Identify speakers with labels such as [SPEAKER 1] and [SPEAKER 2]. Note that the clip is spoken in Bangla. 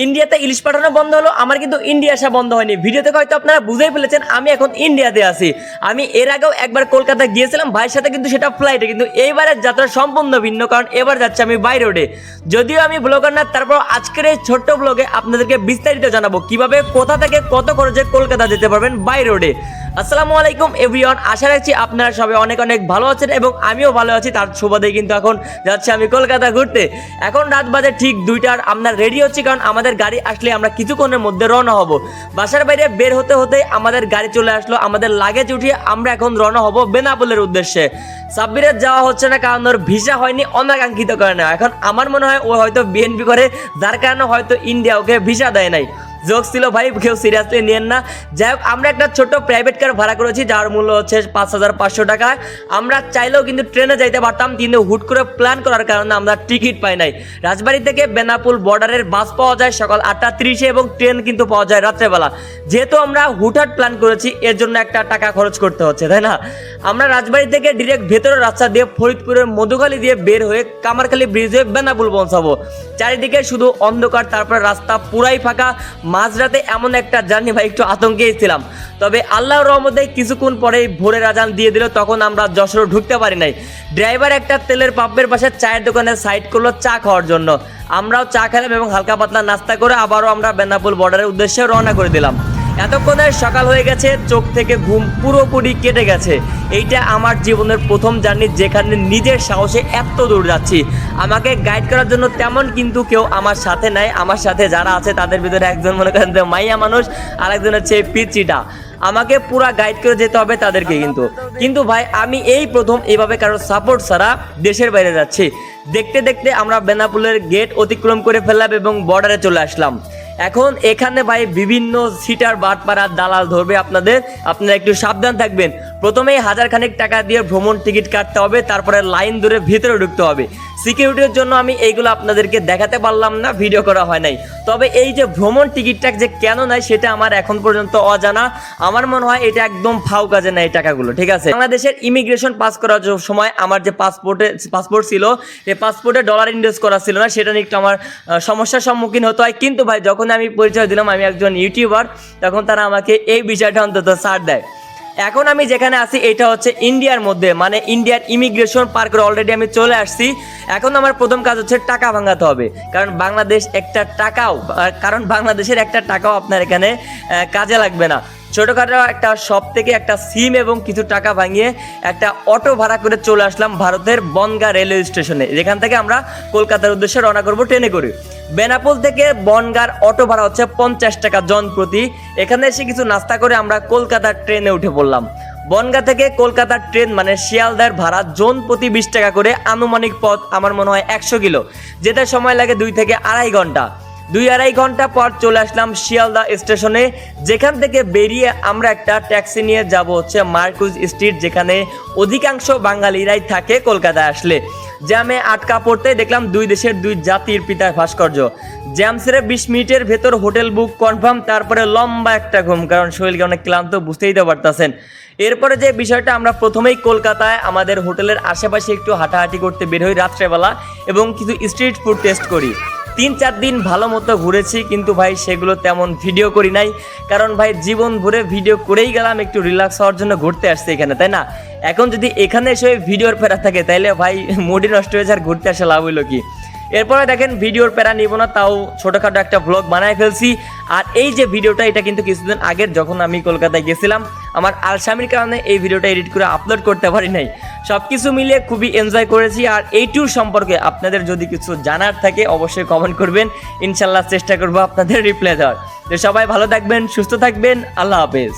[SPEAKER 1] ইন্ডিয়াতে ইলিশ পাঠানো বন্ধ হলো, আমার কিন্তু ইন্ডিয়া আসা বন্ধ হয়নি। ভিডিওতে হয়তো আপনারা বুঝেই ফেলেছেন আমি এখন ইন্ডিয়াতে আছি। আমি এর আগেও একবার কলকাতা গিয়েছিলাম ভাইয়ের সাথে, কিন্তু সেটা ফ্লাইটে, কিন্তু এইবারের যাত্রা সম্পূর্ণ ভিন্ন, কারণ এবার যাচ্ছে আমি বাই রোডে। যদিও আমি ব্লগার না, তারপর আজকের এই ছোট্ট ব্লগে আপনাদেরকে বিস্তারিত জানাবো কিভাবে কোথা থেকে কত খরচে কলকাতা যেতে পারবেন বাই রোডে। আসসালামু আলাইকুম এভরিওয়ান, আশা রাখছি আপনারা সবাই অনেক অনেক ভালো আছেন এবং আমিও ভালো আছি। তার সুবাদে কিন্তু এখন যাচ্ছি আমি কলকাতা ঘুরতে। এখন রাত বাজে ঠিক 2টার, আমরা রেডি হচ্ছি কারণ আমাদের গাড়ি আসলে আমরা কিছুক্ষণের মধ্যে রওনা হব। বাসার বাইরে বের হতে হতে আমাদের গাড়ি চলে আসলো, আমাদের লাগেজ উঠিয়ে আমরা এখন রওনা হব বেনাপোলের উদ্দেশ্যে। সাব্বিরের যাওয়া হচ্ছে না কারণ ওর ভিসা হয়নি অনাকাঙ্ক্ষিত কারণে। এখন আমার মনে হয় ও হয়তো বিএনপি করে, যার কারণে হয়তো ইন্ডিয়া ওকে ভিসা দেয় নাই। জোকস ছিল ভাই, কেউ সিরিয়াসলি নিয়েন না। যাই হোক, আমরা একটা ছোট্ট প্রাইভেট কার ভাড়া করেছি যার মূল্য হচ্ছে 5,500 টাকা। আমরা চাইলেও কিন্তু ট্রেনে যাইতে পারতাম, কিন্তু হুট করে প্ল্যান করার কারণে আমরা টিকিট পাই নাই। রাজবাড়ি থেকে বেনাপোল বর্ডারের বাস পাওয়া যায় সকাল 8:30-এ এবং ট্রেন কিন্তু পাওয়া যায় রাত্রেবেলা। যেহেতু আমরা হুটহাট প্ল্যান করেছি এর জন্য একটা টাকা খরচ করতে হচ্ছে, তাই না? আমরা রাজবাড়ি থেকে ডিরেক্ট ভেতরের রাস্তা দিয়ে ফরিদপুরের মধুখালী দিয়ে বের হয়ে কামারখালী ব্রিজ হয়ে বেনাপোল পৌঁছাবো। চারিদিকে শুধু অন্ধকার, তারপরে রাস্তা পুরাই ফাঁকা। মাঝরাতে এমন একটা জার্নি ভাই, একটু আতঙ্কেই ছিলাম। তবে আল্লাহর রহমতে কিছুক্ষণ পরেই ভোরের আজান দিয়ে দিল, তখন আমরা যশোর ঢুকতে পারি নাই। ড্রাইভার একটা তেলের পাম্পের পাশে চায়ের দোকানে সাইড করলো চা খাওয়ার জন্য। আমরাও চা খেলাম এবং হালকা পাতলা নাস্তা করে আবারও আমরা বেনাপোল বর্ডারের উদ্দেশ্যে রওনা করে দিলাম। এতক্ষণে সকাল হয়ে গেছে, চোখ থেকে ঘুম পুরোপুরি কেটে গেছে। এইটা আমার জীবনের প্রথম জার্নি যেখানে নিজের সাহসে এত দূর যাচ্ছি। আমাকে গাইড করার জন্য তেমন কিন্তু কেউ আমার সাথে নাই। আমার সাথে যারা আছে তাদের ভিতরে একজন মনে করেন মাইয়া মানুষ, আর একজন হচ্ছে পিচিটা। আমাকে পুরা গাইড করে যেতে হবে তাদেরকে। কিন্তু ভাই আমি এই প্রথম এইভাবে কারো সাপোর্ট ছাড়া দেশের বাইরে যাচ্ছি। দেখতে দেখতে আমরা বেনাপোলের গেট অতিক্রম করে ফেললাম এবং বর্ডারে চলে আসলাম। এখন এখানে ভাই বিভিন্ন সিটার বাটপাড়া দালাল ধরবে আপনারা একটু সাবধান থাকবেন। প্রথমেই 1000 খানিক টাকা দিয়ে ভ্রমণ টিকিট কাটতে হবে, তারপরে লাইন ধরে ভিতরে ঢুকতে হবে। সিকিউরিটির জন্য আমি এইগুলো আপনাদেরকে দেখাতে পারলাম না, ভিডিও করা হয় নাই। তবে এই যে ভ্রমণ টিকিটটা যে কেন নাই সেটা আমার এখন পর্যন্ত অজানা। আমার মনে হয় এটা একদম ফাউ কাজে নাই টাকাগুলো, ঠিক আছে? বাংলাদেশের ইমিগ্রেশন পাস করার সময় আমার যে পাসপোর্ট ছিল, এই পাসপোর্টে ডলার ইনভেস্ট করা ছিল না, সেটা নিয়ে একটু আমার সমস্যার সম্মুখীন হতে হয়। কিন্তু ভাই যখন আমি পরিচয় দিলাম আমি একজন ইউটিউবার, তখন তারা আমাকে এই বিষয়টা অন্তত ছাড় দেয়। এখন আমি যেখানে আছি এটা হচ্ছে ইন্ডিয়ার মধ্যে, মানে ইন্ডিয়ার ইমিগ্রেশন পার করে অলরেডি আমি চলে আসছি। এখন আমার প্রথম কাজ হচ্ছে টাকা ভাঙাতে হবে, কারণ বাংলাদেশের একটা টাকাও আপনার এখানে কাজে লাগবে না। ছোটোখাটো একটা শপ থেকে একটা সিম এবং কিছু টাকা ভাঙিয়ে একটা অটো ভাড়া করে চলে আসলাম ভারতের বনগাঁ রেলওয়ে স্টেশনে, যেখান থেকে আমরা কলকাতার উদ্দেশ্যে রওনা করবো ট্রেনে করে। বেনাপোল থেকে বনগাঁর অটো ভাড়া হচ্ছে 50 টাকা জন প্রতি। এখানে এসে কিছু নাস্তা করে আমরা কলকাতার ট্রেনে উঠে পড়লাম। বনগাঁ থেকে কলকাতার ট্রেন মানে শিয়ালদার ভাড়া জন প্রতি 20 টাকা করে। আনুমানিক পথ আমার মনে হয় 100 কিলো, যেতে সময় লাগে 2 থেকে আড়াই ঘন্টা। 2-2.5 ঘন্টা পর চলে আসলাম শিয়ালদা স্টেশনে, যেখান থেকে বেরিয়ে আমরা একটা ট্যাক্সি নিয়ে যাব হচ্ছে মার্কুজ স্ট্রিট, যেখানে অধিকাংশ বাঙালিরাই থাকে কলকাতায় আসলে। জ্যামে আটকা পড়তে দেখলাম দুই দেশের দুই জাতির পিতার ভাস্কর্য। জ্যাম সেরে 20 মিনিটের ভেতর হোটেল বুক কনফার্ম, তারপরে লম্বা একটা ঘুম, কারণ শরীরকে অনেক ক্লান্ত, বুঝতেই তো পারতেছেন। এরপরে যে বিষয়টা, আমরা প্রথমেই কলকাতায় আমাদের হোটেলের আশেপাশে একটু হাঁটাহাঁটি করতে বের হই রাত্রেবেলা এবং কিছু স্ট্রিট ফুড টেস্ট করি। 3-4 দিন ভালো মতো ঘুরেছি, কিন্তু ভাই সেগুলো তেমন ভিডিও করি নাই, কারণ ভাই জীবন ভরে ভিডিও করেই গেলাম, একটু রিল্যাক্স হওয়ার জন্য ঘুরতে আসছে এখানে, তাই না? এখন যদি এখানে এসে ভিডিওর প্যারা থাকে তাইলে ভাই মুডই নষ্ট হয়ে যায়, আর ঘুরতে আসা লাভ হইলো কি? এরপরে দেখেন ভিডিওর প্যারা নিব না, তাও ছোটোখাটো একটা ব্লগ বানায় ফেলছি। আর এই যে ভিডিওটা, এটা কিন্তু কিছুদিন আগের, যখন আমি কলকাতায় গেছিলাম। আমার আলসামির কারণে এই ভিডিওটা এডিট করে আপলোড করতে পারি নাই। সব কিছু মিলিয়ে খুবই এনজয় করেছি। আর এই ট্যুর সম্পর্কে আপনাদের যদি কিছু জানার থাকে অবশ্যই কমেন্ট করবেন, ইনশাল্লাহ চেষ্টা করবো আপনাদের রিপ্লাই দেওয়ার। তো সবাই ভালো থাকবেন, সুস্থ থাকবেন, আল্লাহ হাফেজ।